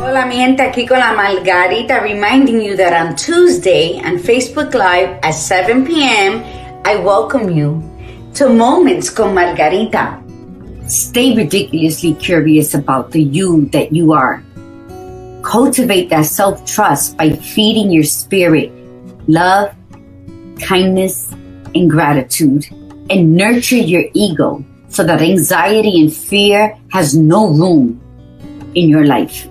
Hola mi gente, aquí con la Margarita, reminding you that on Tuesday on Facebook Live at 7 p.m. I welcome you to Moments con Margarita. Stay ridiculously curious about the you that you are. Cultivate that self-trust by feeding your spirit love, kindness, and gratitude, and nurture your ego so that anxiety and fear has no room in your life.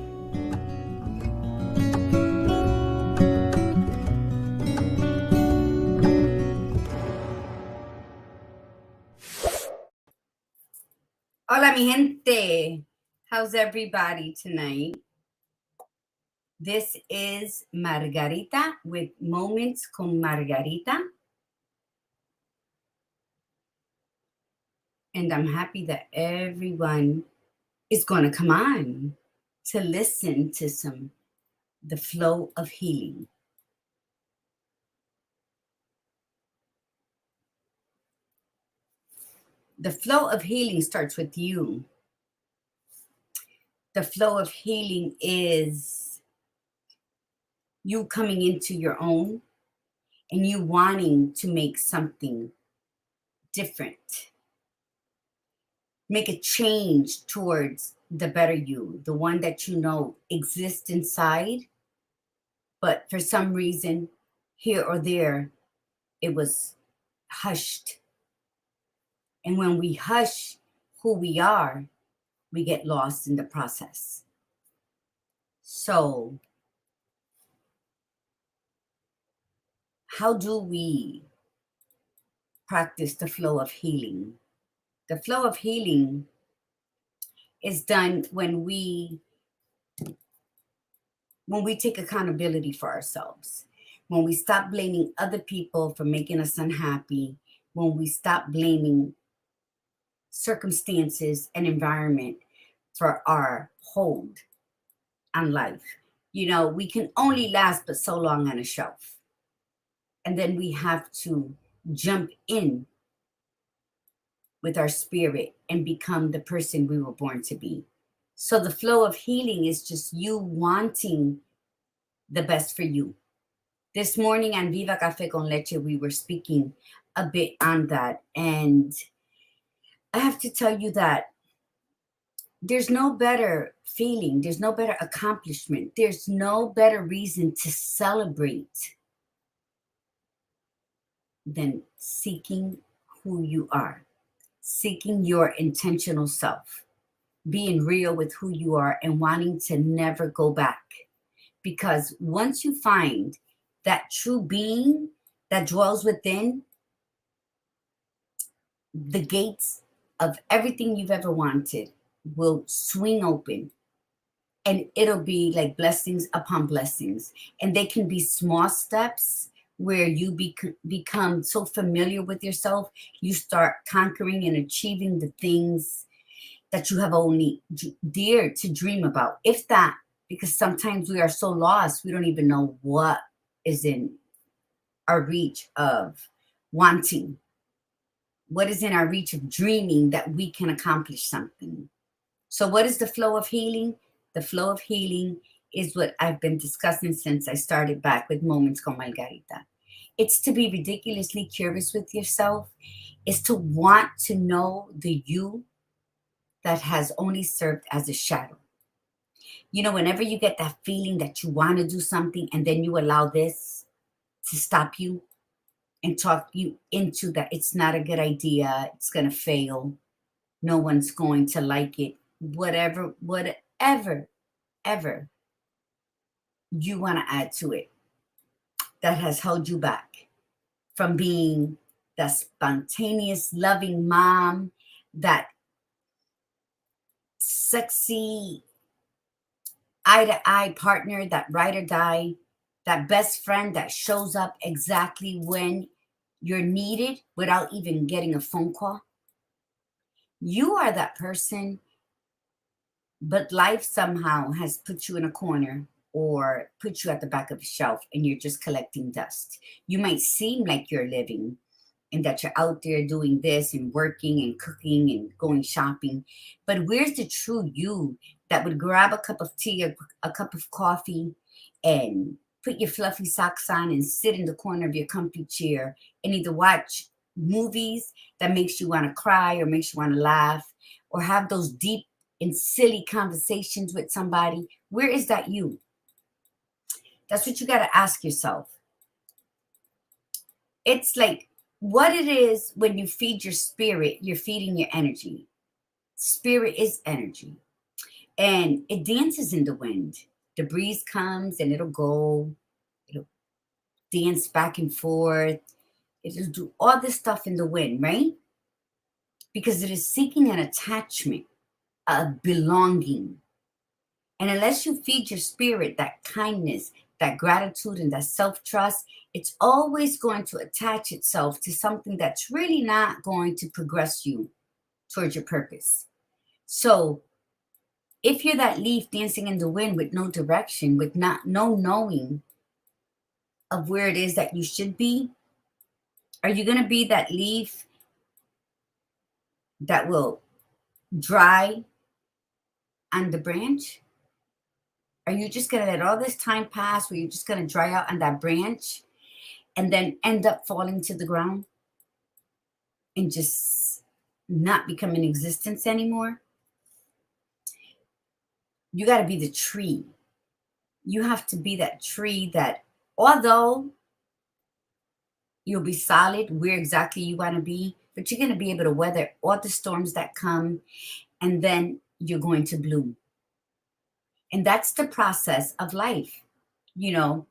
Hola, mi gente. How's everybody tonight? This is Margarita with Moments con Margarita. And I'm happy that everyone is going to come on to listen to the flow of healing. The flow of healing starts with you. The flow of healing is you coming into your own and you wanting to make something different. Make a change towards the better you, the one that you know exists inside, but for some reason, here or there, it was hushed. And when we hush who we are, we get lost in the process. So, how do we practice the flow of healing? The flow of healing is done when we take accountability for ourselves, when we stop blaming other people for making us unhappy, when we stop blaming circumstances and environment for our hold on life. You know, we can only last but so long on a shelf. And then we have to jump in with our spirit and become the person we were born to be. So the flow of healing is just you wanting the best for you. This morning on Viva Café con Leche, we were speaking a bit on that. And I have to tell you that there's no better feeling, there's no better accomplishment, there's no better reason to celebrate than seeking who you are, seeking your intentional self, being real with who you are and wanting to never go back. Because once you find that true being that dwells within, the gates of everything you've ever wanted will swing open, and it'll be like blessings upon blessings. And they can be small steps where you become so familiar with yourself, you start conquering and achieving the things that you have only dared to dream about, if that, because sometimes we are so lost, we don't even know what is in our reach of wanting, what is in our reach of dreaming that we can accomplish something. So what is the flow of healing? The flow of healing is what I've been discussing since I started back with Moments con Margarita. It's to be ridiculously curious with yourself. It's to want to know the you that has only served as a shadow. You know, whenever you get that feeling that you want to do something and then you allow this to stop you and talk you into that it's not a good idea, it's going to fail, no one's going to like it, whatever, ever you want to add to it that has held you back from being the spontaneous, loving mom, that sexy eye-to-eye partner, that ride or die, that best friend that shows up exactly when you're needed without even getting a phone call. You are that person, but life somehow has put you in a corner or put you at the back of a shelf and you're just collecting dust. You might seem like you're living and that you're out there doing this and working and cooking and going shopping, but where's the true you that would grab a cup of tea or a cup of coffee and put your fluffy socks on and sit in the corner of your comfy chair and either watch movies that makes you want to cry or makes you want to laugh, or have those deep and silly conversations with somebody? Where is that you? That's what you got to ask yourself. It's like what it is when you feed your spirit, you're feeding your energy. Spirit is energy, and it dances in the wind. The breeze comes and it'll go, it'll dance back and forth, it'll do all this stuff in the wind, right? Because it is seeking an attachment, a belonging. And unless you feed your spirit that kindness, that gratitude, and that self trust, it's always going to attach itself to something that's really not going to progress you towards your purpose. So, if you're that leaf dancing in the wind with no direction, with no knowing of where it is that you should be, are you going to be that leaf that will dry on the branch? Are you just going to let all this time pass where you're just going to dry out on that branch and then end up falling to the ground and just not become in existence anymore? You got to be the tree. You have to be that tree that, although you'll be solid where exactly you want to be, but you're going to be able to weather all the storms that come, and then you're going to bloom. And that's the process of life. You know,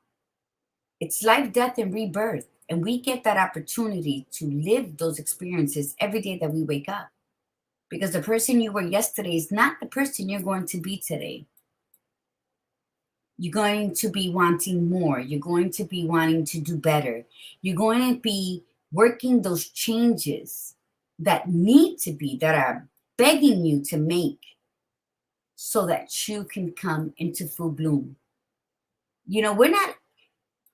it's life, death, and rebirth. And we get that opportunity to live those experiences every day that we wake up. Because the person you were yesterday is not the person you're going to be today. You're going to be wanting more. You're going to be wanting to do better. You're going to be working those changes that need to be, that are begging you to make, so that you can come into full bloom. You know,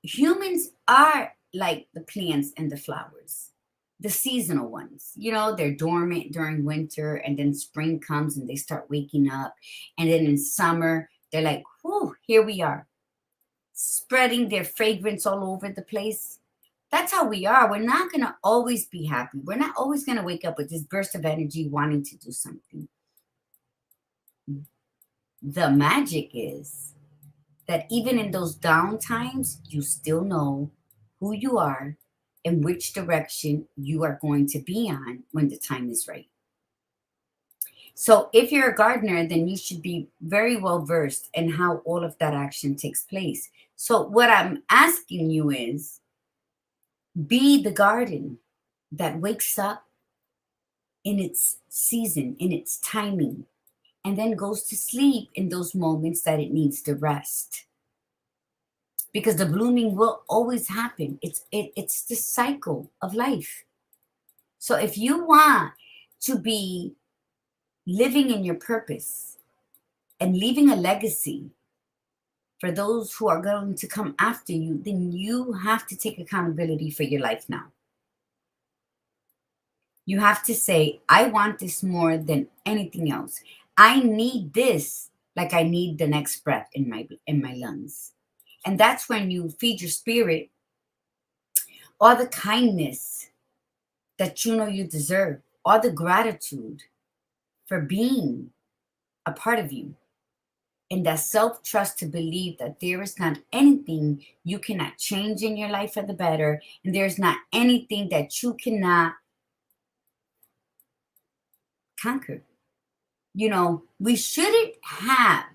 humans are like the plants and the flowers, the seasonal ones. You know, they're dormant during winter, and then spring comes and they start waking up. And then in summer, they're like, whoo, here we are, spreading their fragrance all over the place. That's how we are. We're not going to always be happy. We're not always going to wake up with this burst of energy wanting to do something. The magic is that even in those down times, you still know who you are and which direction you are going to be on when the time is right. So if you're a gardener, then you should be very well versed in how all of that action takes place. So what I'm asking you is, be the garden that wakes up in its season, in its timing, and then goes to sleep in those moments that it needs to rest. Because the blooming will always happen. It's the cycle of life. So if you want to be living in your purpose and leaving a legacy for those who are going to come after you, then you have to take accountability for your life now. You have to say, I want this more than anything else. I need this like I need the next breath in my lungs. And that's when you feed your spirit all the kindness that you know you deserve, all the gratitude for being a part of you, and that self-trust to believe that there is not anything you cannot change in your life for the better, and there's not anything that you cannot conquer. You know, we shouldn't have,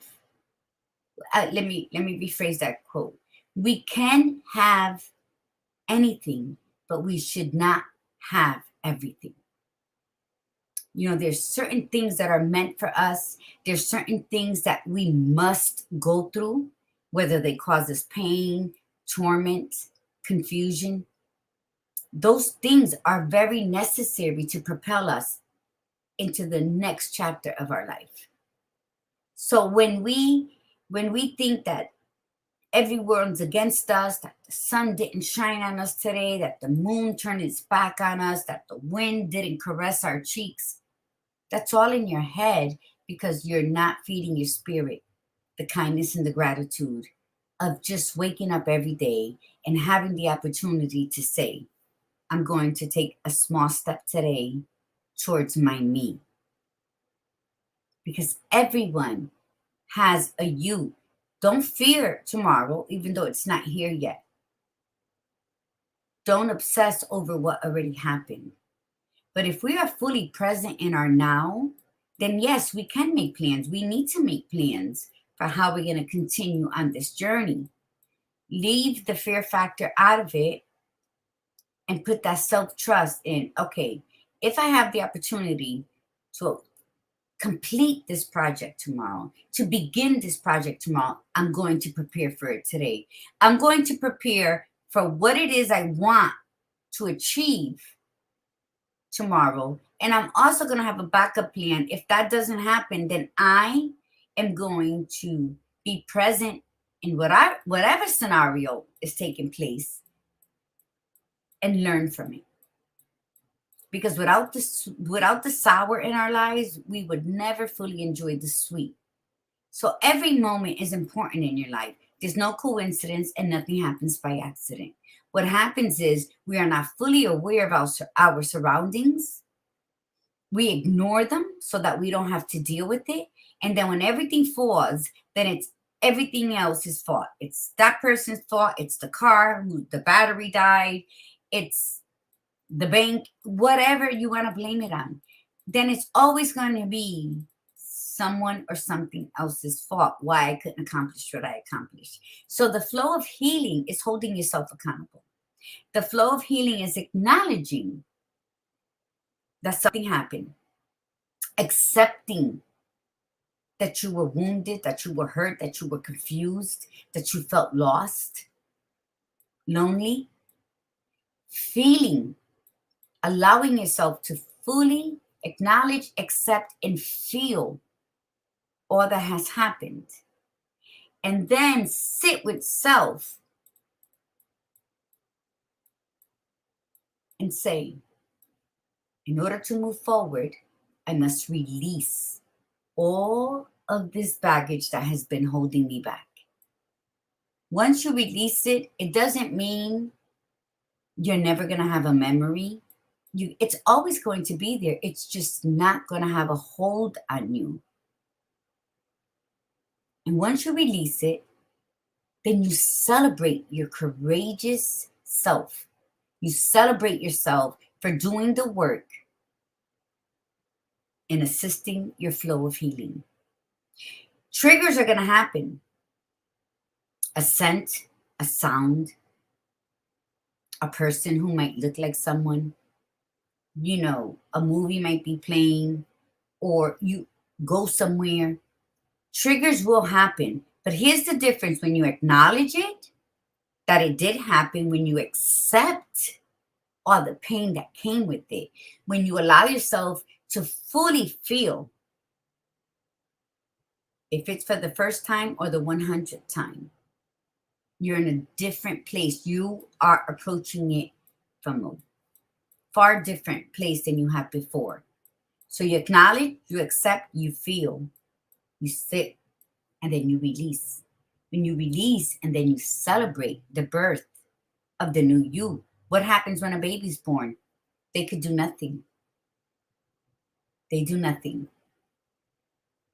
let me rephrase that quote. We can have anything, but we should not have everything. You know, there's certain things that are meant for us. There's certain things that we must go through, whether they cause us pain, torment, confusion. Those things are very necessary to propel us into the next chapter of our life. So when we think that everyone's against us, that the sun didn't shine on us today, that the moon turned its back on us, that the wind didn't caress our cheeks, that's all in your head, because you're not feeding your spirit the kindness and the gratitude of just waking up every day and having the opportunity to say, I'm going to take a small step today towards my me. Because everyone has a you. Don't fear tomorrow, even though it's not here yet. Don't obsess over what already happened. But if we are fully present in our now, then yes, we can make plans. We need to make plans for how we're going to continue on this journey. Leave the fear factor out of it and put that self-trust in, okay, if I have the opportunity to complete this project tomorrow, to begin this project tomorrow, I'm going to prepare for it today. I'm going to prepare for what it is I want to achieve tomorrow. And I'm also going to have a backup plan. If that doesn't happen, then I am going to be present in whatever scenario is taking place and learn from it. Because without the sour in our lives, we would never fully enjoy the sweet. So every moment is important in your life. There's no coincidence and nothing happens by accident. What happens is we are not fully aware of our surroundings. We ignore them so that we don't have to deal with it. And then when everything falls, then it's everything else's fault. It's that person's fault. It's the car, the battery died. It's the bank, whatever you want to blame it on. Then it's always going to be someone or something else's fault why I couldn't accomplish what I accomplished. So the flow of healing is holding yourself accountable. The flow of healing is acknowledging that something happened, accepting that you were wounded, that you were hurt, that you were confused, that you felt lost, lonely, feeling, allowing yourself to fully acknowledge, accept, and feel all that has happened. And then sit with self and say, in order to move forward, I must release all of this baggage that has been holding me back. Once you release it, it doesn't mean you're never going to have a memory. It's always going to be there. It's just not going to have a hold on you. And once you release it, then you celebrate your courageous self. You celebrate yourself for doing the work and assisting your flow of healing. Triggers are going to happen. A scent, a sound, a person who might look like someone, a movie might be playing, or you go somewhere. Triggers will happen. But here's the difference: when you acknowledge it, that it did happen, when you accept all the pain that came with it, when you allow yourself to fully feel, if it's for the first time or the 100th time, you're in a different place. You are approaching it from a far different place than you have before. So you acknowledge, you accept, you feel, you sit, and then you release. When you release and then you celebrate the birth of the new you. What happens when a baby's born? They could do nothing. They do nothing.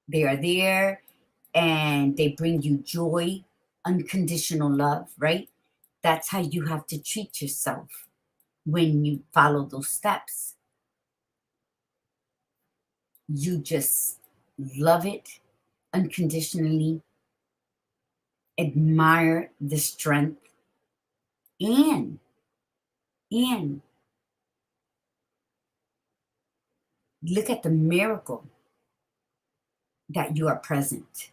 They are there and they bring you joy, unconditional love, right? That's how you have to treat yourself when you follow those steps. You just love it unconditionally, admire the strength, and look at the miracle that you are present.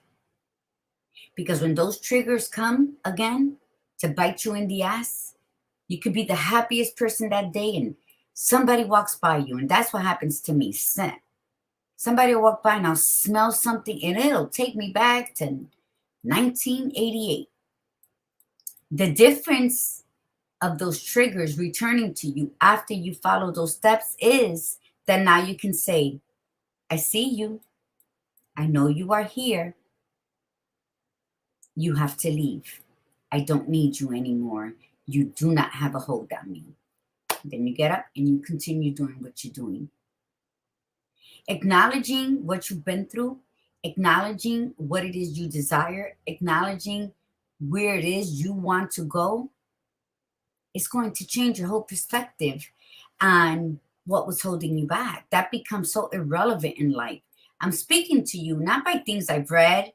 Because when those triggers come again to bite you in the ass, you could be the happiest person that day and somebody walks by you. And that's what happens to me. Somebody will walk by and I'll smell something and it'll take me back to 1988. The difference of those triggers returning to you after you follow those steps is that now you can say, I see you. I know you are here. You have to leave. I don't need you anymore. You do not have a hold on me. Then you get up and you continue doing what you're doing. Acknowledging what you've been through, acknowledging what it is you desire, acknowledging where it is you want to go, is going to change your whole perspective on what was holding you back. That becomes so irrelevant in life. I'm speaking to you not by things I've read,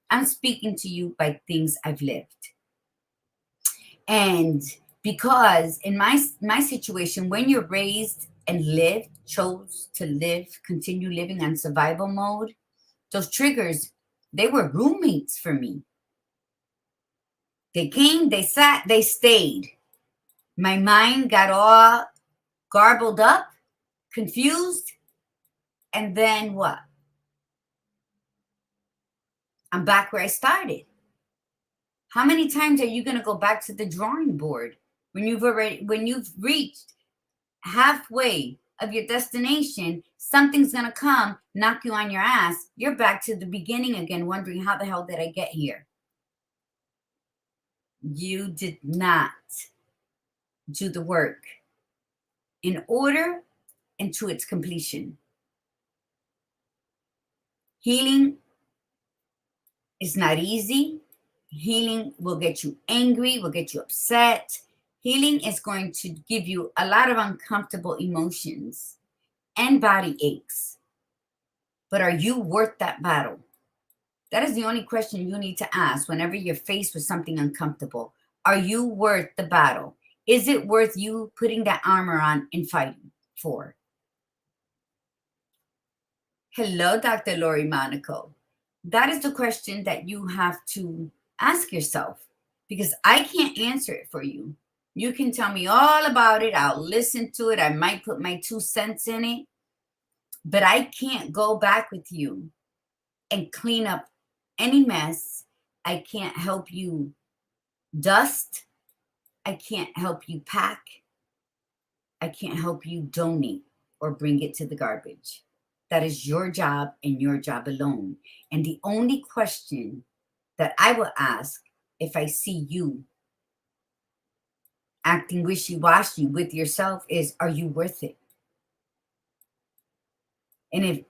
I'm speaking to you by things I've lived. And because in my situation, when you're raised and chose to live, continue living on survival mode, those triggers, they were roommates for me. They came, they sat, they stayed. My mind got all garbled up, confused, and then what? I'm back where I started. How many times are you going to go back to the drawing board when you've reached halfway of your destination? Something's going to come, knock you on your ass. You're back to the beginning again, wondering how the hell did I get here? You did not do the work in order and to its completion. Healing is not easy. Healing will get you angry, will get you upset. Healing is going to give you a lot of uncomfortable emotions and body aches. But are you worth that battle? That is the only question you need to ask whenever you're faced with something uncomfortable. Are you worth the battle? Is it worth you putting that armor on and fighting for? Hello, Dr. Lori Monaco. That is the question that you have to ask yourself, because I can't answer it for you. You can tell me all about it. I'll listen to it. I might put my 2 cents in it, but I can't go back with you and clean up any mess. I can't help you dust. I can't help you pack. I can't help you donate or bring it to the garbage. That is your job and your job alone. And the only question that I will ask if I see you acting wishy-washy with yourself is, are you worth it? And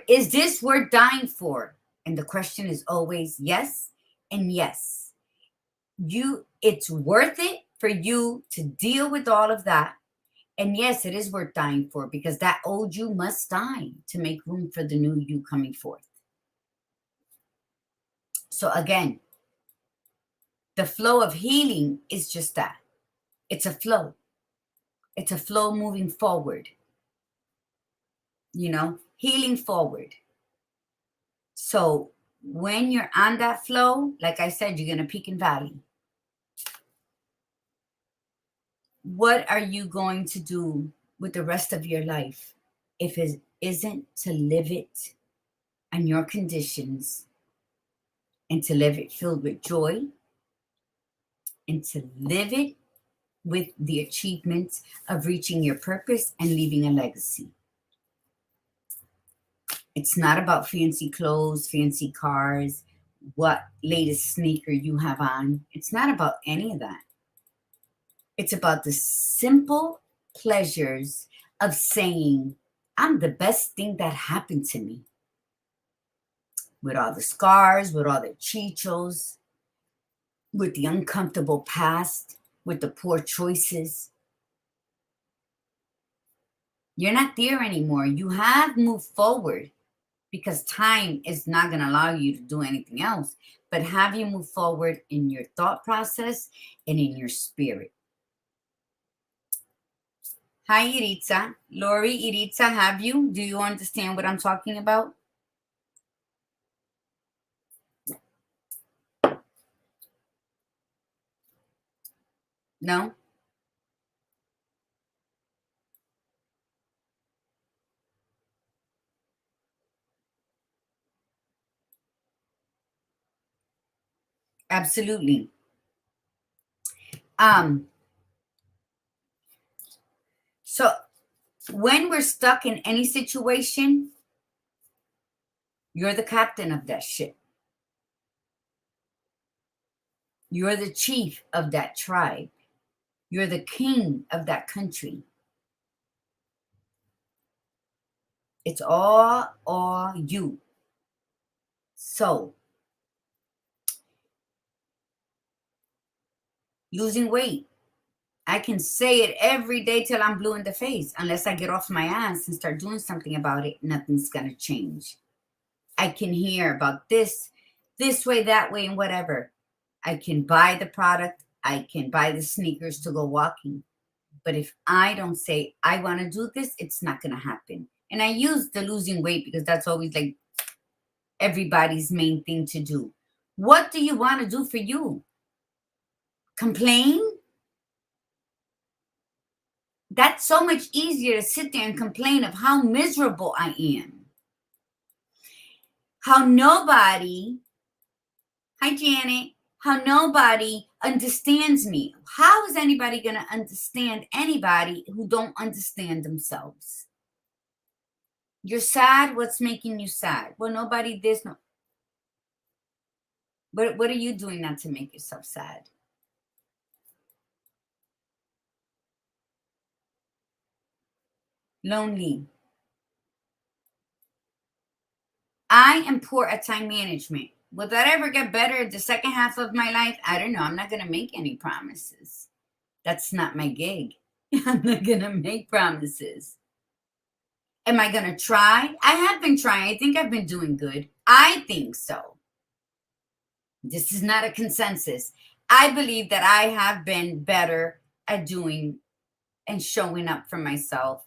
is this worth dying for? And the question is always yes and yes. It's worth it for you to deal with all of that. And yes, it is worth dying for, because that old you must die to make room for the new you coming forth. So again, the flow of healing is just that. It's a flow. It's a flow moving forward. Healing forward. So when you're on that flow, like I said, you're going to peak and valley. What are you going to do with the rest of your life if it isn't to live it on your conditions, and to live it filled with joy, and to live it with the achievements of reaching your purpose and leaving a legacy? It's not about fancy clothes, fancy cars, what latest sneaker you have on. It's not about any of that. It's about the simple pleasures of saying, I'm the best thing that happened to me. With all the scars, with all the chichos, with the uncomfortable past, with the poor choices. You're not there anymore. You have moved forward, because time is not going to allow you to do anything else. But have you move forward in your thought process and in your spirit? Hi, Iritza. Lori, Iritza, have you? Do you understand what I'm talking about? No? Absolutely. So when we're stuck in any situation, You're the captain of that ship. You're the chief of that tribe. You're the king of that country. It's all you. So, losing weight. I can say it every day till I'm blue in the face. Unless I get off my ass and start doing something about it, nothing's going to change. I can hear about this way, that way, and whatever. I can buy the product. I can buy the sneakers to go walking. But if I don't say, I want to do this, it's not going to happen. And I use the losing weight because that's always like everybody's main thing to do. What do you want to do for you? Complain? That's so much easier to sit there and complain of how miserable I am. How nobody, hi Janet, how nobody understands me. How is anybody going to understand anybody who don't understand themselves? You're sad. What's making you sad? Well, nobody this. No. But what are you doing not to make yourself sad? Lonely. I am poor at time management. Will that ever get better the second half of my life? I don't know. I'm not going to make any promises. That's not my gig. I'm not going to make promises. Am I going to try? I have been trying. I think I've been doing good. I think so. This is not a consensus. I believe that I have been better at doing and showing up for myself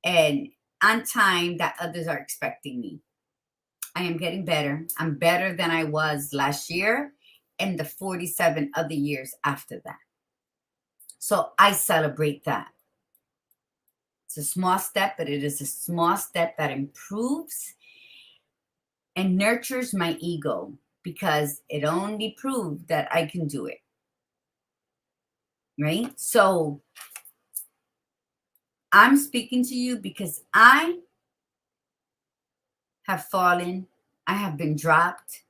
and on time that others are expecting me. I am getting better. I'm better than I was last year and the 47 other years after that. So I celebrate that. It's a small step, but it is a small step that improves and nurtures my ego because it only proved that I can do it. Right? So I'm speaking to you because I have fallen. I have been dropped.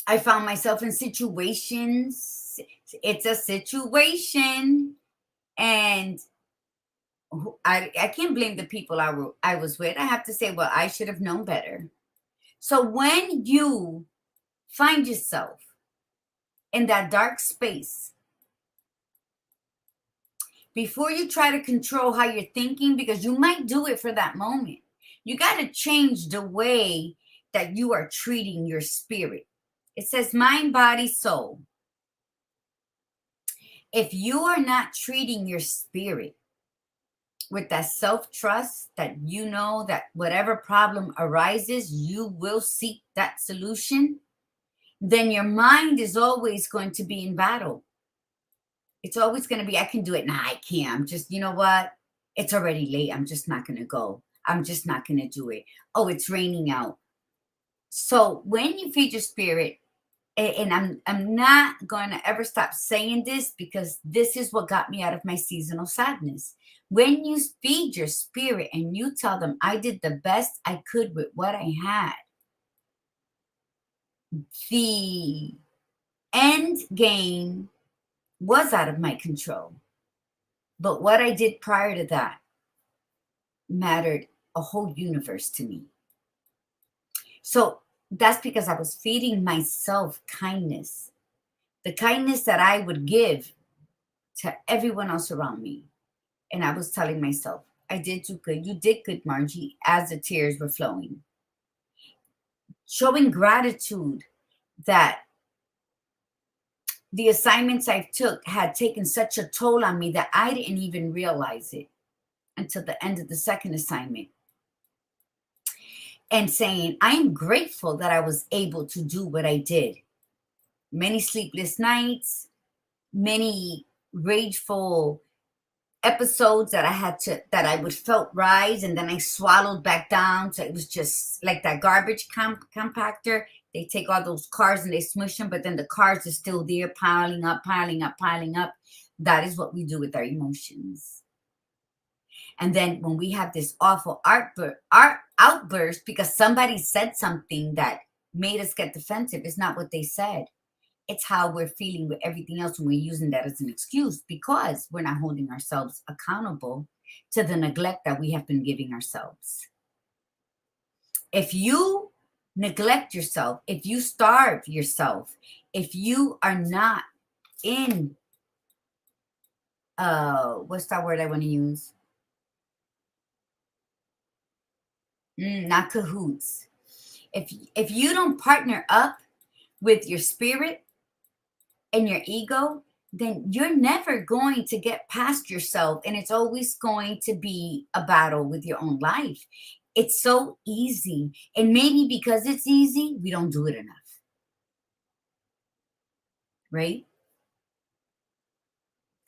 I found myself in situations. It's a situation. And I can't blame the people I was with. I have to say, well, I should have known better. So when you find yourself in that dark space, before you try to control how you're thinking, because you might do it for that moment, you got to change the way that you are treating your spirit. It says mind, body, soul. If you are not treating your spirit with that self-trust that you know that whatever problem arises, you will seek that solution, then your mind is always going to be in battle. It's always going to be, I can do it. Nah, I can't. I'm just, you know what? It's already late. I'm just not going to go. I'm just not going to do it. Oh, it's raining out. So when you feed your spirit, and I'm not going to ever stop saying this because this is what got me out of my seasonal sadness. When you feed your spirit and you tell them, I did the best I could with what I had, the end game was out of my control. But what I did prior to that mattered a whole universe to me. So that's because I was feeding myself kindness, the kindness that I would give to everyone else around me. And I was telling myself, I did do good. You did good, Margie, as the tears were flowing. Showing gratitude that the assignments I took had taken such a toll on me that I didn't even realize it until the end of the second assignment. And saying, I am grateful that I was able to do what I did. Many sleepless nights, many rageful episodes that I would felt rise and then I swallowed back down. So it was just like that garbage compactor. They take all those cars and they smush them, but then the cars are still there piling up. That is what we do with our emotions. And then when we have this awful art outburst because somebody said something that made us get defensive, it's not what they said. It's how we're feeling with everything else, and we're using that as an excuse because we're not holding ourselves accountable to the neglect that we have been giving ourselves. If you neglect yourself, if you starve yourself, if you are not in what's that word I want to use? Not cahoots. If you don't partner up with your spirit and your ego, then you're never going to get past yourself, and it's always going to be a battle with your own life. It's so easy, and maybe because it's easy, we don't do it enough, right?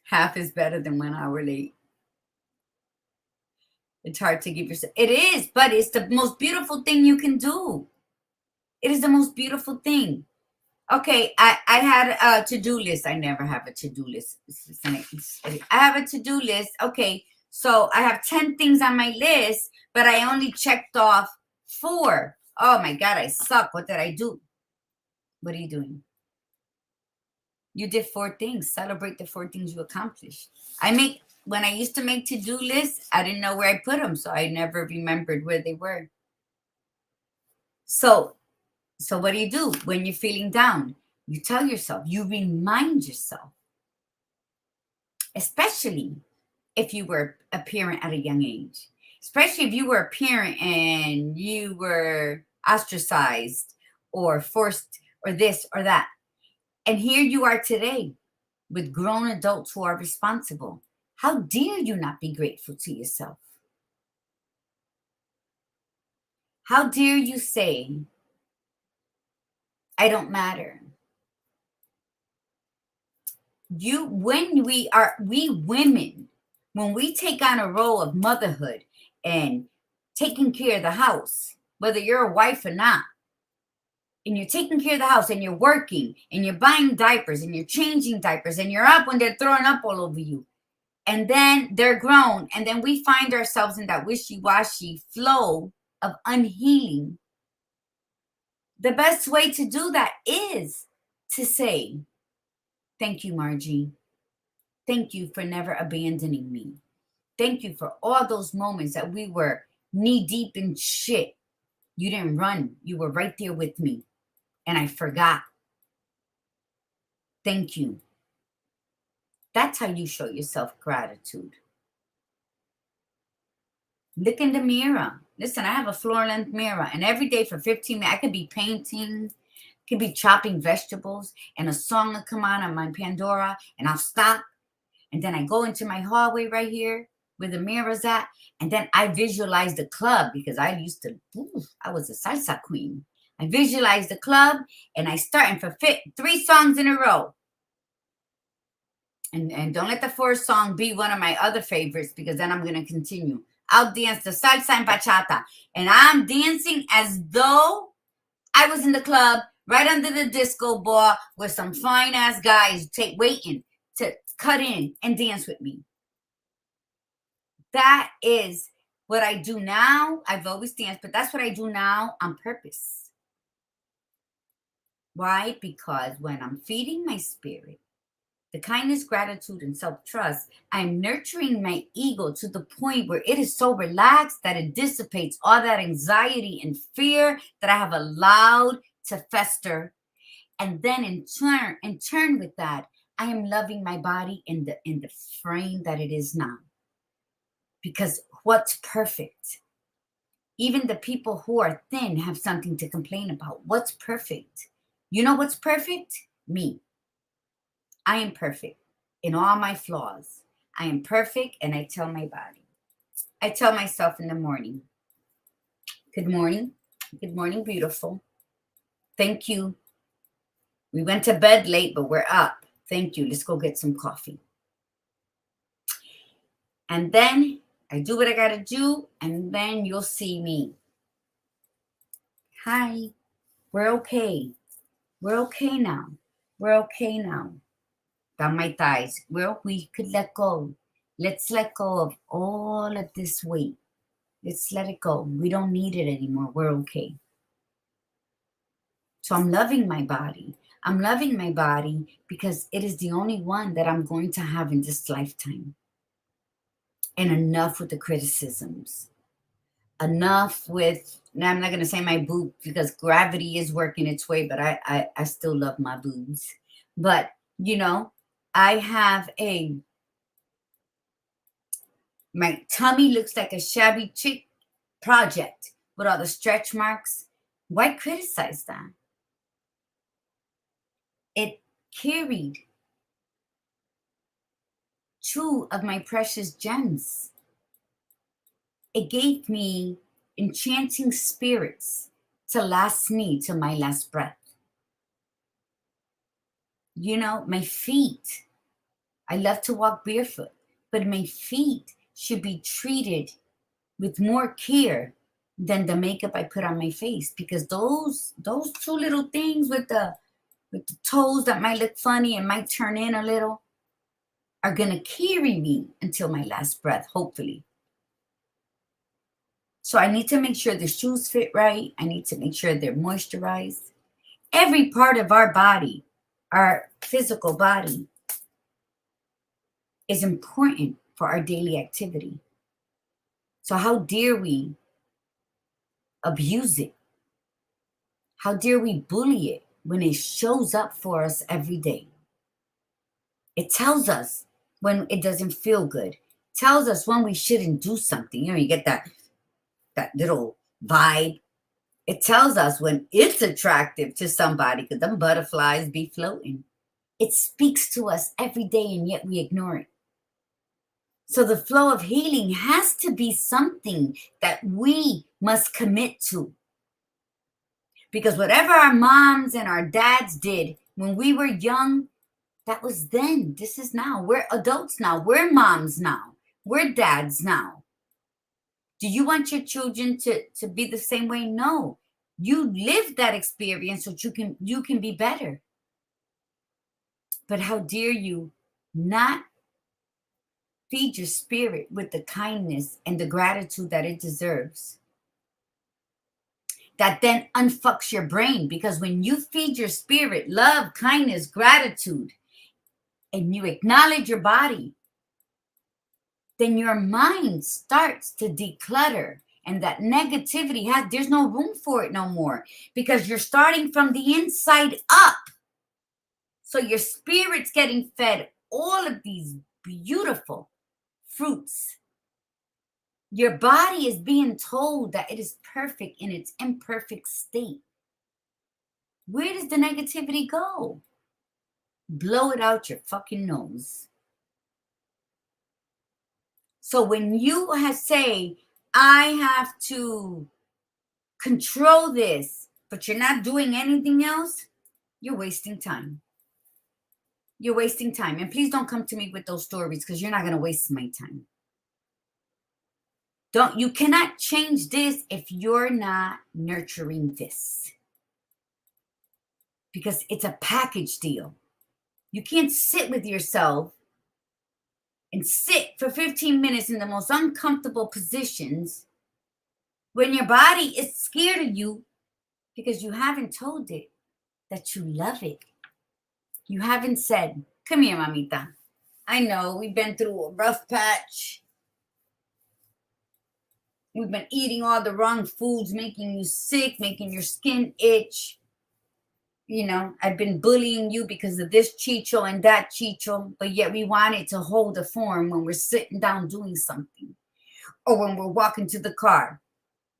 Half is better than 1 hour late. It's hard to give yourself. It is, but it's the most beautiful thing you can do. It is the most beautiful thing. Okay, I had a to-do list. I never have a to-do list. I have a to-do list. Okay, so I have 10 things on my list, but I only checked off 4. Oh my God, I suck. What did I do? What are you doing? You did 4 things. Celebrate the 4 things you accomplished. When I used to make to-do lists, I didn't know where I put them, so I never remembered where they were. So what do you do when you're feeling down? You tell yourself, you remind yourself, especially if you were a parent at a young age, especially if you were a parent and you were ostracized or forced or this or that. And here you are today with grown adults who are responsible. How dare you not be grateful to yourself? How dare you say, I don't matter? We women, when we take on a role of motherhood and taking care of the house, whether you're a wife or not, and you're taking care of the house and you're working and you're buying diapers and you're changing diapers and you're up when they're throwing up all over you, and then they're grown, and then we find ourselves in that wishy-washy flow of unhealing. The best way to do that is to say, thank you, Margie. Thank you for never abandoning me. Thank you for all those moments that we were knee deep in shit. You didn't run. You were right there with me. And I forgot. Thank you. That's how you show yourself gratitude. Look in the mirror. Listen, I have a floor-length mirror, and every day for 15 minutes, I could be painting, could be chopping vegetables, and a song will come on my Pandora, and I'll stop. And then I go into my hallway right here where the mirror's at. And then I visualize the club because I was a salsa queen. I visualize the club and I start and for 3 songs in a row. And don't let the 4th song be one of my other favorites because then I'm going to continue. I'll dance the salsa and bachata. And I'm dancing as though I was in the club right under the disco ball with some fine ass guys waiting to cut in and dance with me. That is what I do now. I've always danced, but that's what I do now on purpose. Why? Because when I'm feeding my spirit, the kindness, gratitude, and self-trust, I'm nurturing my ego to the point where it is so relaxed that it dissipates all that anxiety and fear that I have allowed to fester. And then in turn with that, I am loving my body in the frame that it is now. Because what's perfect? Even the people who are thin have something to complain about. What's perfect? You know what's perfect? Me. I am perfect in all my flaws. I am perfect, and I tell my body. I tell myself in the morning, good morning. Good morning, beautiful. Thank you. We went to bed late, but we're up. Thank you. Let's go get some coffee. And then I do what I got to do, and then you'll see me. Hi. We're okay. We're okay now. We're okay now. Down my thighs. We could let go. Let's let go of all of this weight. Let's let it go. We don't need it anymore. We're okay. So I'm loving my body. I'm loving my body because it is the only one that I'm going to have in this lifetime. And enough with the criticisms. Enough with, now I'm not going to say my boob because gravity is working its way, but I still love my boobs. But, you know, I have my tummy looks like a shabby chick project with all the stretch marks. Why criticize that? It carried two of my precious gems. It gave me enchanting spirits to last me to my last breath. You know, my feet, I love to walk barefoot, but my feet should be treated with more care than the makeup I put on my face, because those two little things with the toes that might look funny and might turn in a little are going to carry me until my last breath, hopefully. So I need to make sure the shoes fit right. I need to make sure they're moisturized. Every part of our body, our physical body, is important for our daily activity. So how dare we abuse it? How dare we bully it when it shows up for us every day? It tells us when it doesn't feel good. It tells us when we shouldn't do something. You know, you get that little vibe. It tells us when it's attractive to somebody, because them butterflies be floating. It speaks to us every day, and yet we ignore it. So the flow of healing has to be something that we must commit to. Because whatever our moms and our dads did when we were young, that was then. This is now. We're adults now. We're moms now. We're dads now. Do you want your children to be the same way? No. You lived that experience so you can be better. But how dare you not feed your spirit with the kindness and the gratitude that it deserves? That then unfucks your brain, because when you feed your spirit love, kindness, gratitude, and you acknowledge your body, then your mind starts to declutter, and that negativity there's no room for it no more, because you're starting from the inside up. So your spirit's getting fed all of these beautiful fruits. Your body is being told that it is perfect in its imperfect state. Where does the negativity go? Blow it out your fucking nose. So when you say, I have to control this, but you're not doing anything else, you're wasting time. You're wasting time. And please don't come to me with those stories, because you're not going to waste my time. You cannot change this if you're not nurturing this, because it's a package deal. You can't sit with yourself and sit for 15 minutes in the most uncomfortable positions when your body is scared of you, because you haven't told it that you love it. You haven't said, come here, mamita. I know we've been through a rough patch. We've been eating all the wrong foods, making you sick, making your skin itch. You know, I've been bullying you because of this chicho and that chicho, but yet we want it to hold a form when we're sitting down doing something, or when we're walking to the car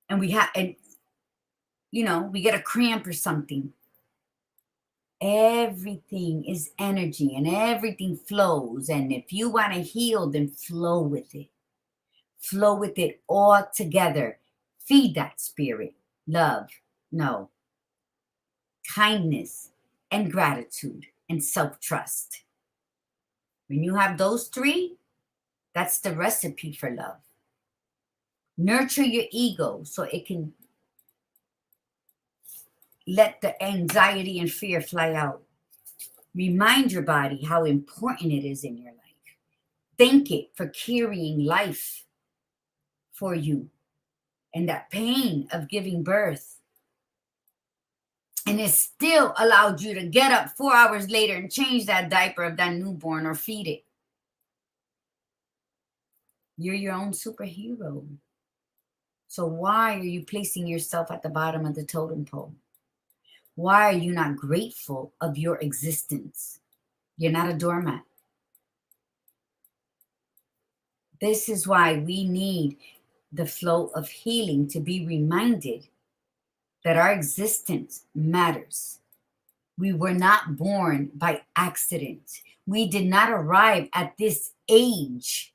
and we get a cramp or something. Everything is energy and everything flows. And if you want to heal, then flow with it. Flow with it all together. Feed that spirit. Love. No. Kindness and gratitude and self-trust. When you have those three, that's the recipe for love. Nurture your ego so it can let the anxiety and fear fly out. Remind your body how important it is in your life. Thank it for carrying life for you and that pain of giving birth. And it still allowed you to get up 4 hours later and change that diaper of that newborn or feed it. You're your own superhero. So why are you placing yourself at the bottom of the totem pole? Why are you not grateful of your existence? You're not a doormat. This is why we need the flow of healing to be reminded that our existence matters. We were not born by accident. We did not arrive at this age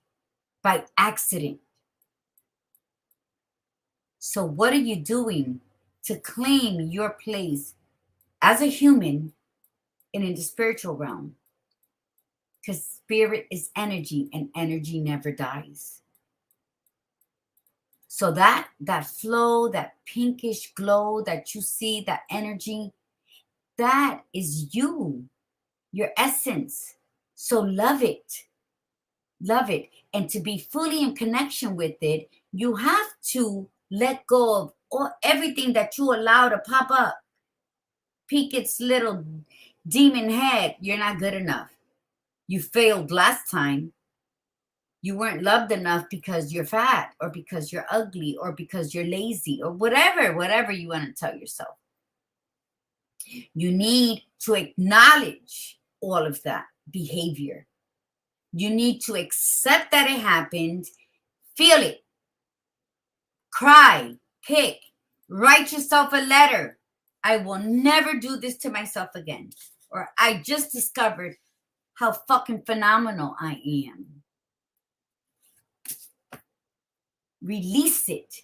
by accident. So what are you doing to claim your place as a human and in the spiritual realm? Because spirit is energy and energy never dies. So that flow, that pinkish glow that you see, that energy, that is you, your essence. So love it. Love it. And to be fully in connection with it, you have to let go of everything that you allow to pop up. Peek its little demon head. You're not good enough. You failed last time. You weren't loved enough because you're fat or because you're ugly or because you're lazy or whatever you want to tell yourself. You need to acknowledge all of that behavior. You need to accept that it happened, feel it, cry, kick, write yourself a letter. I will never do this to myself again. Or I just discovered how fucking phenomenal I am. Release it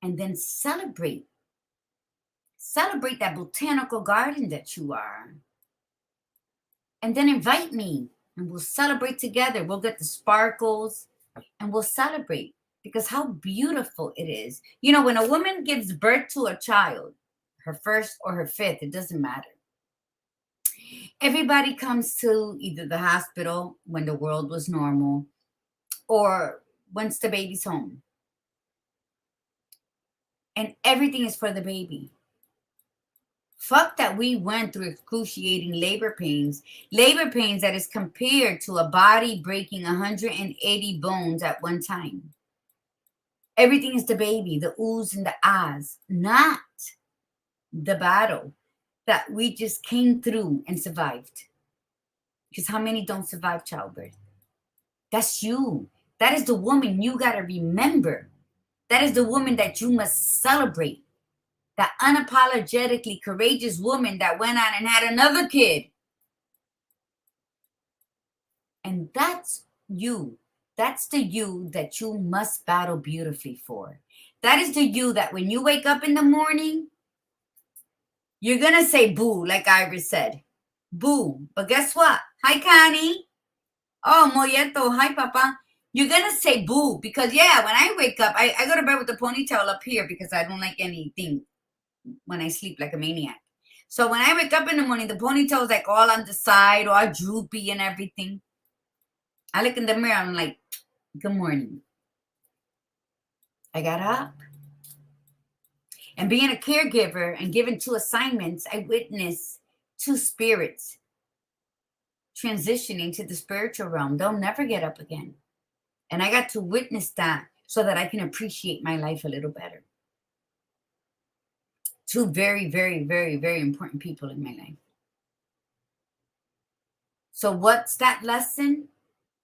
and then celebrate. Celebrate that botanical garden that you are. And then invite me and we'll celebrate together. We'll get the sparkles and we'll celebrate because how beautiful it is. You know, when a woman gives birth to a child, her first or her fifth, it doesn't matter. Everybody comes to either the hospital when the world was normal or once the baby's home. And everything is for the baby. Fuck that we went through excruciating labor pains that is compared to a body breaking 180 bones at one time. Everything is the baby, the oohs and the ahs, not the battle that we just came through and survived. Because how many don't survive childbirth? That's you. That is the woman you got to remember. That is the woman that you must celebrate. That unapologetically courageous woman that went on and had another kid. And that's you. That's the you that you must battle beautifully for. That is the you that when you wake up in the morning, you're going to say boo, like Iris said. Boo. But guess what? Hi, Connie. Oh, Moyeto. Hi, Papa. You're going to say boo because, yeah, when I wake up, I go to bed with the ponytail up here because I don't like anything when I sleep like a maniac. So when I wake up in the morning, the ponytail is like all on the side, all droopy and everything. I look in the mirror, I'm like, good morning. I got up. And being a caregiver and given 2 assignments, I witnessed 2 spirits transitioning to the spiritual realm. They'll never get up again. And I got to witness that so that I can appreciate my life a little better. 2 very, very, very, very important people in my life. So what's that lesson?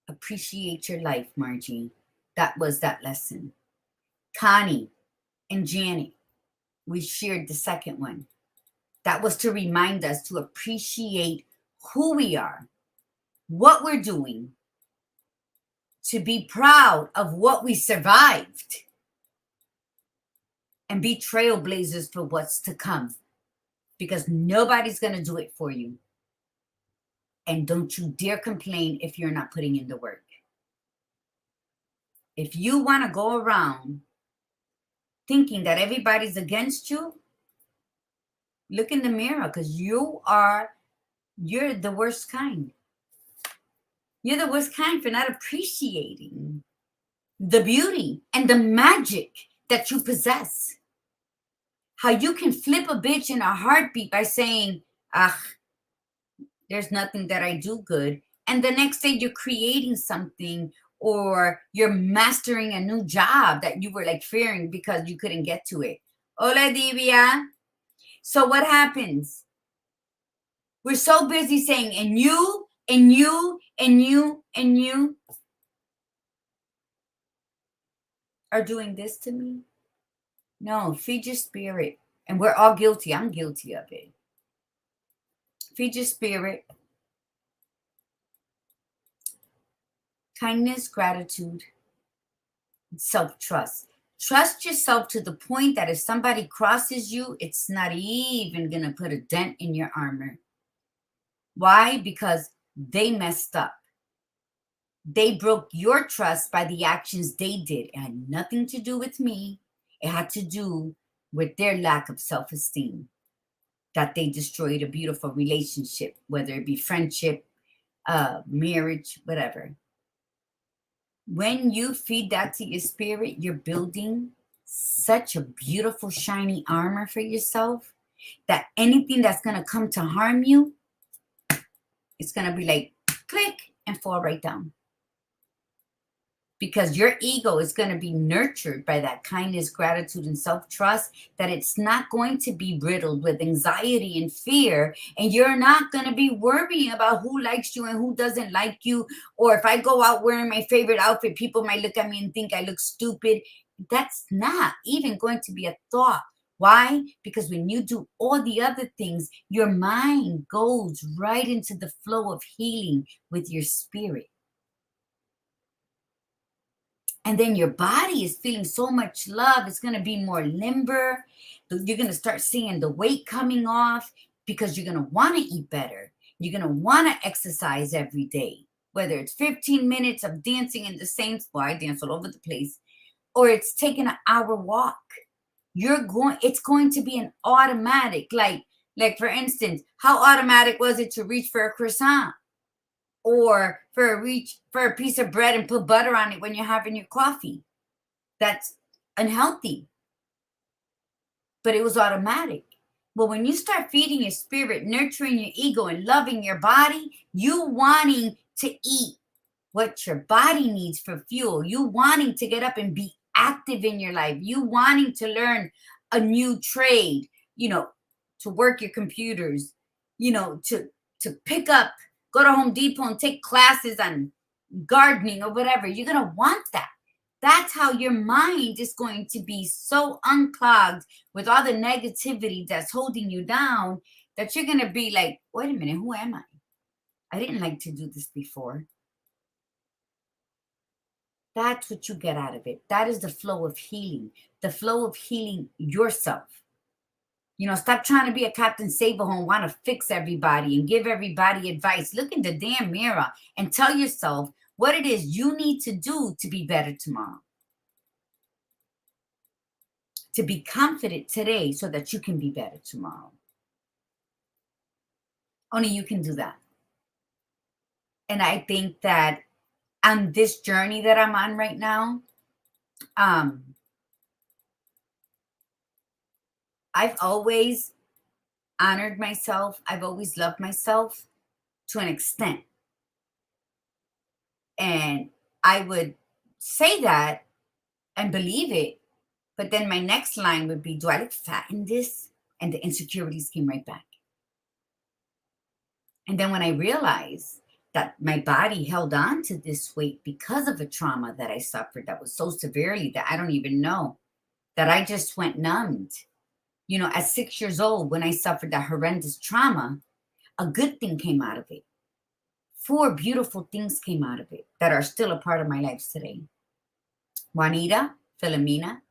Appreciate your life, Margie. That was that lesson. Connie and Janet, we shared the second one. That was to remind us to appreciate who we are, what we're doing, to be proud of what we survived, and be trailblazers for what's to come, because nobody's going to do it for you. And don't you dare complain if you're not putting in the work. If you want to go around thinking that everybody's against you, look in the mirror because you're the worst kind. You're the worst kind for not appreciating the beauty and the magic that you possess. How you can flip a bitch in a heartbeat by saying, ah, there's nothing that I do good. And the next day you're creating something, or you're mastering a new job that you were like fearing because you couldn't get to it. Hola, Divya. So what happens? We're so busy saying, and you, and you, and you, and you are doing this to me. No, feed your spirit. And we're all guilty. I'm guilty of it. Feed your spirit. Kindness, gratitude, self-trust. Trust yourself to the point that if somebody crosses you, it's not even going to put a dent in your armor. Why? Because they messed up. They broke your trust by the actions they did. It had nothing to do with me. It had to do with their lack of self-esteem, that they destroyed a beautiful relationship, whether it be friendship, marriage, whatever. When you feed that to your spirit, you're building such a beautiful, shiny armor for yourself that anything that's going to come to harm you, it's going to be like click and fall right down. Because your ego is going to be nurtured by that kindness, gratitude, and self-trust, that it's not going to be riddled with anxiety and fear. And you're not going to be worrying about who likes you and who doesn't like you. Or if I go out wearing my favorite outfit, people might look at me and think I look stupid. That's not even going to be a thought. Why? Because when you do all the other things, your mind goes right into the flow of healing with your spirit. And then your body is feeling so much love. It's going to be more limber. You're going to start seeing the weight coming off because you're going to want to eat better. You're going to want to exercise every day, whether it's 15 minutes of dancing in the same spot. I dance all over the place, or it's taking an hour walk. It's going to be an automatic, like for instance, how automatic was it to reach for a croissant? Or for a piece of bread and put butter on it when you're having your coffee? That's unhealthy. But it was automatic. But when you start feeding your spirit, nurturing your ego, and loving your body, you wanting to eat what your body needs for fuel, you wanting to get up and be active in your life, you wanting to learn a new trade, to work your computers, to pick up, go to Home Depot and take classes on gardening or whatever. You're going to want that. That's how your mind is going to be so unclogged with all the negativity that's holding you down, that you're going to be like, wait a minute, who am I? I didn't like to do this before. That's what you get out of it. That is the flow of healing yourself. Stop trying to be a Captain Save-A-Home, want to fix everybody and give everybody advice. Look in the damn mirror and tell yourself what it is you need to do to be better tomorrow. To be confident today so that you can be better tomorrow. Only you can do that. And I think that on this journey that I'm on right now, I've always honored myself. I've always loved myself to an extent. And I would say that and believe it. But then my next line would be, do I look fat in this? And the insecurities came right back. And then when I realized that my body held on to this weight because of a trauma that I suffered that was so severely that I don't even know, that I just went numbed. At 6 years old, when I suffered that horrendous trauma, a good thing came out of it. 4 beautiful things came out of it that are still a part of my life today. Juanita, Filomena,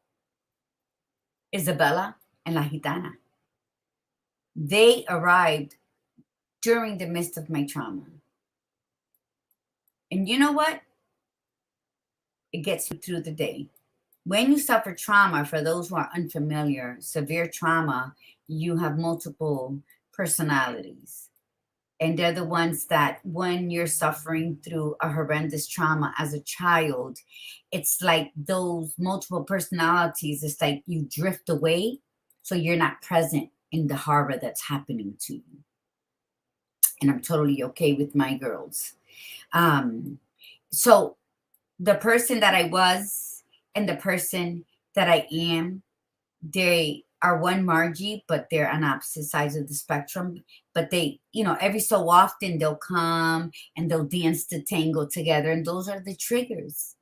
Isabella, and La Gitana. They arrived during the midst of my trauma. And you know what? It gets you through the day. When you suffer trauma, for those who are unfamiliar, severe trauma, you have multiple personalities. And they're the ones that when you're suffering through a horrendous trauma as a child, it's like those multiple personalities, it's like you drift away, so you're not present in the horror that's happening to you. And I'm totally okay with my girls. So the person that I was and the person that I am, they are one Margie, but they're on opposite sides of the spectrum. But they, every so often they'll come and they'll dance the tango together. And those are the triggers,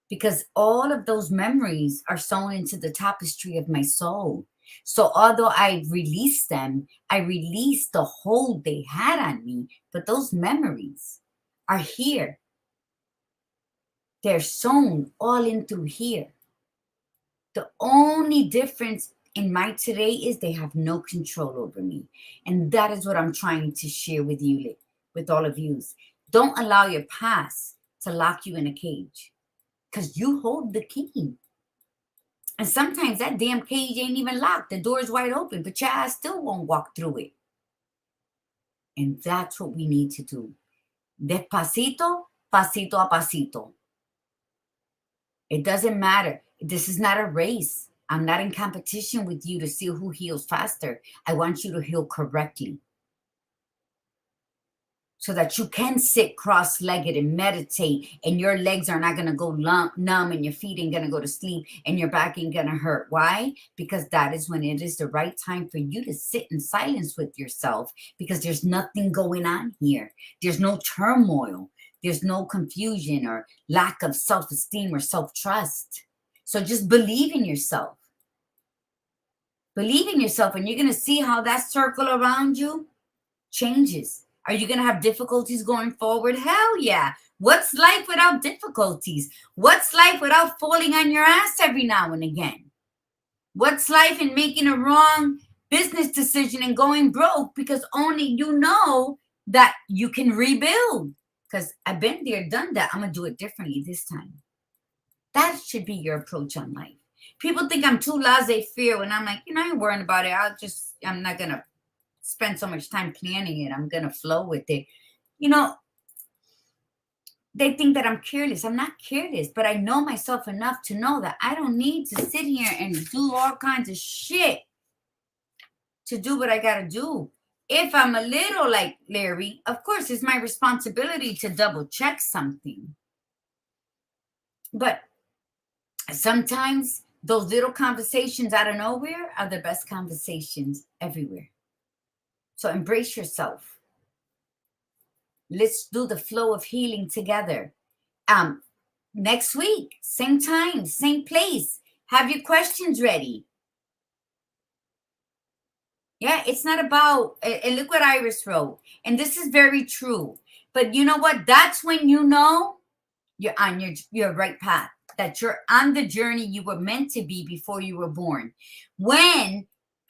because all of those memories are sewn into the tapestry of my soul. So although I released them, I released the hold they had on me, but those memories are here. They're sewn all in through here. The only difference in my today is they have no control over me. And that is what I'm trying to share with you, with all of you. Don't allow your past to lock you in a cage, because you hold the key. And sometimes that damn cage ain't even locked. The door is wide open, but your ass still won't walk through it. And that's what we need to do. Despacito, pasito a pasito. It doesn't matter. This is not a race. I'm not in competition with you to see who heals faster. I want you to heal correctly, so that you can sit cross-legged and meditate, and your legs are not going to go numb, and your feet ain't going to go to sleep, and your back ain't going to hurt. Why? Because that is when it is the right time for you to sit in silence with yourself, because there's nothing going on here. There's no turmoil. There's no confusion or lack of self-esteem or self-trust. So just believe in yourself. Believe in yourself, and you're going to see how that circle around you changes. Are you going to have difficulties going forward? Hell yeah. What's life without difficulties? What's life without falling on your ass every now and again? What's life in making a wrong business decision and going broke because only you know that you can rebuild? Because I've been there, done that. I'm going to do it differently this time. That should be your approach on life. People think I'm too laissez-faire when I'm like, I ain't worrying about it. I'm not going to spend so much time planning it. I'm going to flow with it. They think that I'm careless. I'm not careless, but I know myself enough to know that I don't need to sit here and do all kinds of shit to do what I got to do. If I'm a little like Larry, of course, it's my responsibility to double check something. But sometimes those little conversations out of nowhere are the best conversations everywhere. So embrace yourself. Let's do the flow of healing together. Next week, same time, same place. Have your questions ready. Yeah, it's not about, and look what Iris wrote. And this is very true. But you know what? That's when you know you're on your right path, that you're on the journey you were meant to be before you were born. When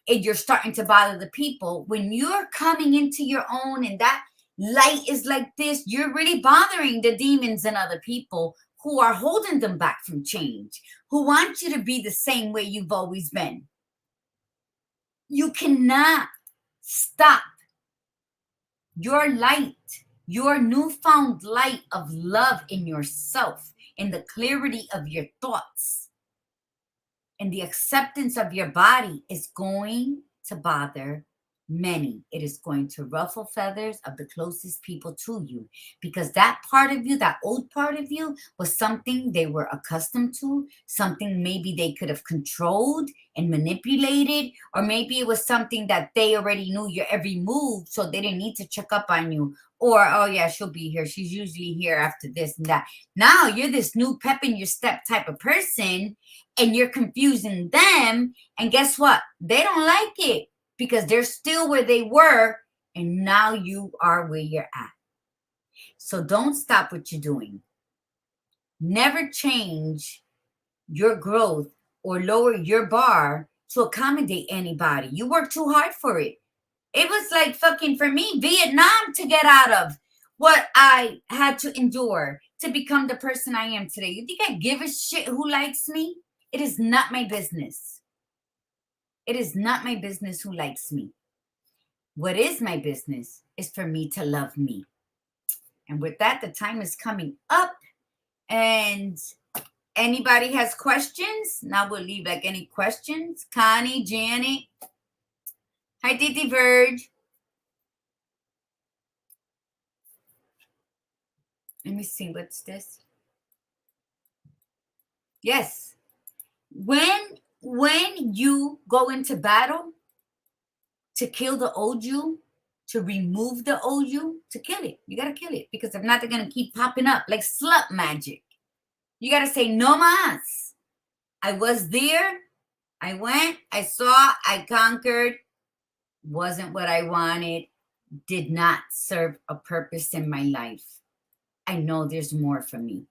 you're starting to bother the people, when you're coming into your own and that light is like this, you're really bothering the demons and other people who are holding them back from change, who want you to be the same way you've always been. You cannot stop your light, your newfound light of love in yourself, in the clarity of your thoughts, and the acceptance of your body is going to bother many. It is going to ruffle feathers of the closest people to you, because that part of you, that old part of you, was something they were accustomed to, something maybe they could have controlled and manipulated, or maybe it was something that they already knew your every move, so they didn't need to check up on you. Or, oh yeah, she'll be here. She's usually here after this and that. Now you're this new pep in your step type of person, and you're confusing them. And guess what? They don't like it, because they're still where they were, and now you are where you're at. So don't stop what you're doing. Never change your growth or lower your bar to accommodate anybody. You work too hard for it. It was like fucking, for me, Vietnam to get out of what I had to endure to become the person I am today. You think I give a shit who likes me? It is not my business. It is not my business who likes me. What is my business is for me to love me. And with that, the time is coming up. And anybody has questions? Now we'll leave like any questions. Connie, Janet. Hi, Titi Verge. Let me see, what's this? Yes. When you go into battle to kill the old you, to remove the old you, to kill it, you gotta kill it, because if not, they're gonna keep popping up like slut magic. You gotta say no mas. I was there. I went. I saw. I conquered. Wasn't what I wanted. Did not serve a purpose in my life. I know there's more for me.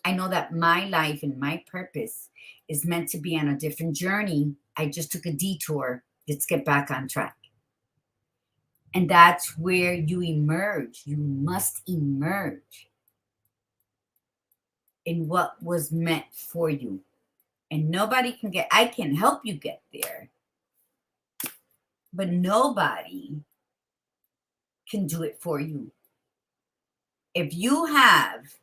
I know that my life and my purpose is meant to be on a different journey. I just took a detour. Let's get back on track. And that's where you emerge. You must emerge in what was meant for you. And nobody can I can help you get there, but nobody can do it for you. If you have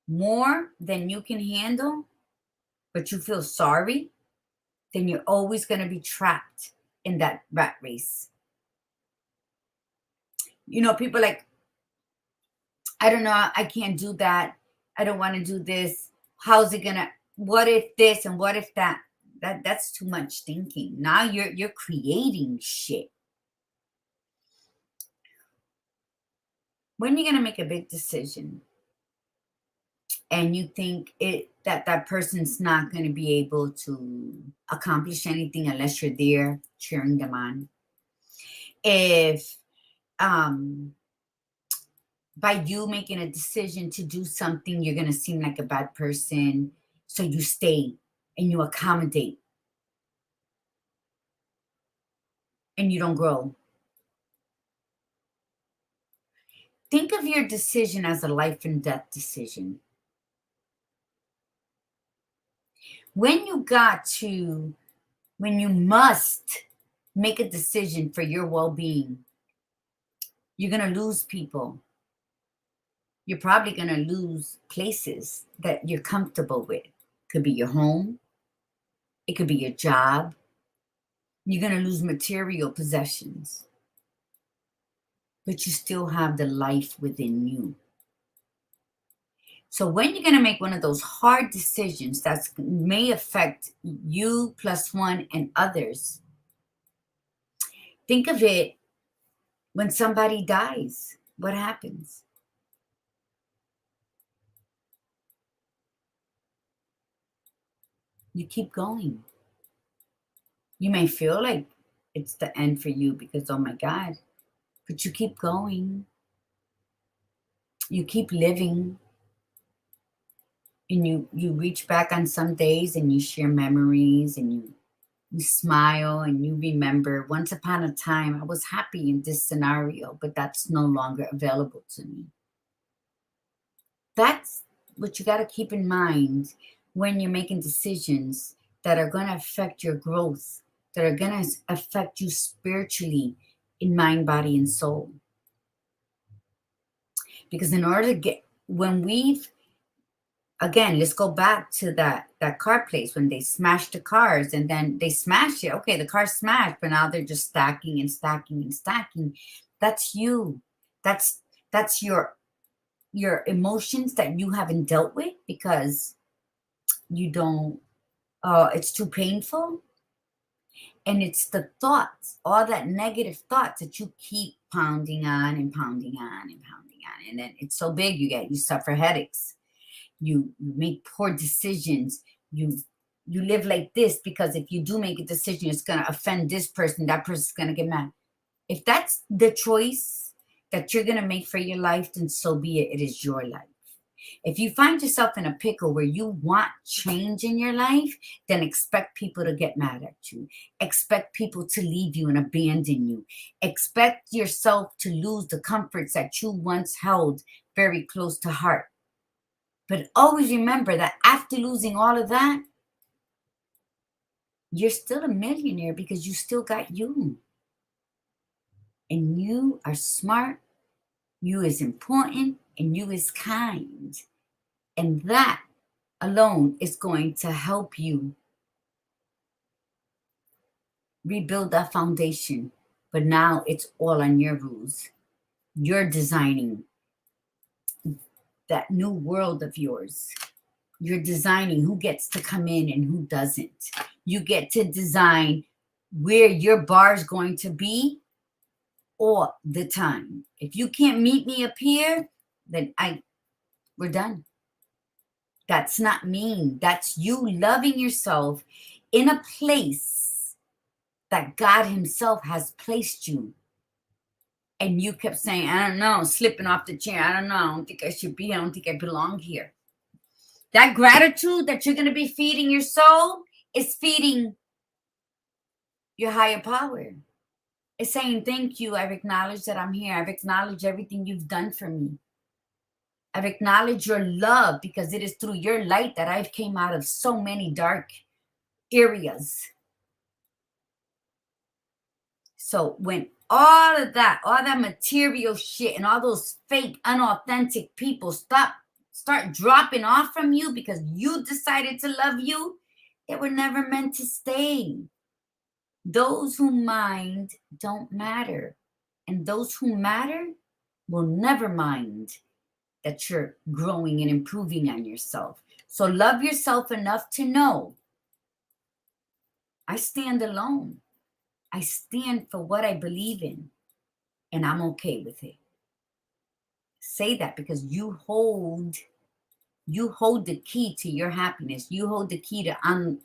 more than you can handle, but you feel sorry, then you're always going to be trapped in that rat race. You know, people like, I don't know, I can't do that. I don't want to do this. How's it going to, what if this and what if that? That's too much thinking. Now you're creating shit. When you're going to make a big decision and you think that person's not going to be able to accomplish anything unless you're there cheering them on. If by you making a decision to do something, you're going to seem like a bad person, so you stay and you accommodate and you don't grow. Think of your decision as a life and death decision. When you must make a decision for your well-being, you're going to lose people. You're probably going to lose places that you're comfortable with. Could be your home. It could be your job. You're going to lose material possessions. But you still have the life within you. So when you're going to make one of those hard decisions that may affect you plus one and others, think of it when somebody dies. What happens? You keep going. You may feel like it's the end for you because, oh my God, but you keep going. You keep living. And you reach back on some days and you share memories and you smile and you remember, once upon a time, I was happy in this scenario, but that's no longer available to me. That's what you got to keep in mind when you're making decisions that are going to affect your growth, that are going to affect you spiritually in mind, body, and soul. Because in order to get, again, let's go back to that car place when they smashed the cars and then they smashed it. Okay, the car smashed, but now they're just stacking and stacking and stacking. That's you. That's your emotions that you haven't dealt with because you don't, it's too painful. And it's the thoughts, all that negative thoughts that you keep pounding on and pounding on and pounding on. And then it's so big, you suffer headaches. You make poor decisions. You live like this because if you do make a decision, it's going to offend this person. That person's going to get mad. If that's the choice that you're going to make for your life, then so be it. It is your life. If you find yourself in a pickle where you want change in your life, then expect people to get mad at you. Expect people to leave you and abandon you. Expect yourself to lose the comforts that you once held very close to heart. But always remember that after losing all of that, you're still a millionaire because you still got you. And you are smart, you is important, and you is kind. And that alone is going to help you rebuild that foundation. But now it's all on your rules. You're designing that new world of yours. You're designing who gets to come in and who doesn't. You get to design where your bar is going to be all the time. If you can't meet me up here, then we're done. That's not mean. That's you loving yourself in a place that God himself has placed you. And you kept saying, I don't know, slipping off the chair. I don't know. I don't think I should be here. I don't think I belong here. That gratitude that you're going to be feeding your soul is feeding your higher power. It's saying, thank you. I've acknowledged that I'm here. I've acknowledged everything you've done for me. I've acknowledged your love because it is through your light that I've came out of so many dark areas. So when all that material shit and all those fake, unauthentic people start dropping off from you because you decided to love you, they were never meant to stay. Those who mind don't matter. And those who matter will never mind that you're growing and improving on yourself. So love yourself enough to know, I stand alone. I stand for what I believe in, and I'm okay with it. Say that because you hold the key to your happiness. You hold the key to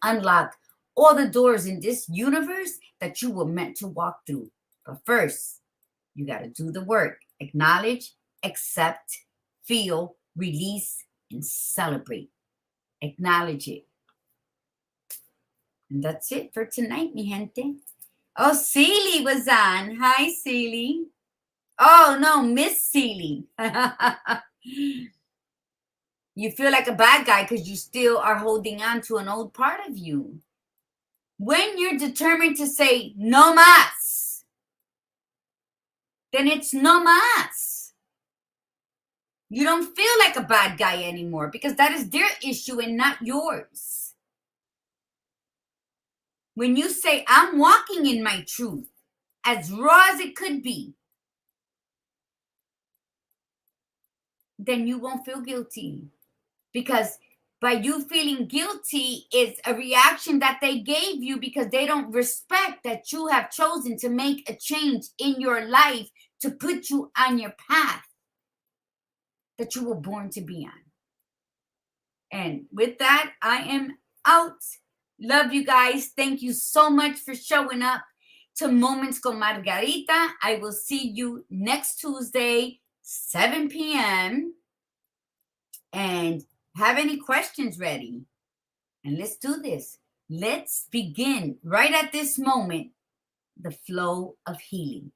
unlock all the doors in this universe that you were meant to walk through. But first, you got to do the work. Acknowledge, accept, feel, release, and celebrate. Acknowledge it. And that's it for tonight, mi gente. Oh, Celie was on. Hi, Celie. Oh, no, Miss Celie. You feel like a bad guy because you still are holding on to an old part of you. When you're determined to say no más, then it's no más. You don't feel like a bad guy anymore because that is their issue and not yours. When you say, I'm walking in my truth, as raw as it could be, then you won't feel guilty. Because by you feeling guilty is a reaction that they gave you because they don't respect that you have chosen to make a change in your life to put you on your path that you were born to be on. And with that, I am out. Love you guys. Thank you so much for showing up to Moments con Margarita. I will see you next Tuesday, 7 p.m. And have any questions ready. And let's do this. Let's begin right at this moment, the flow of healing.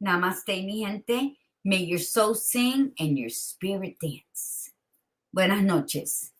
Namaste, mi gente. May your soul sing and your spirit dance. Buenas noches.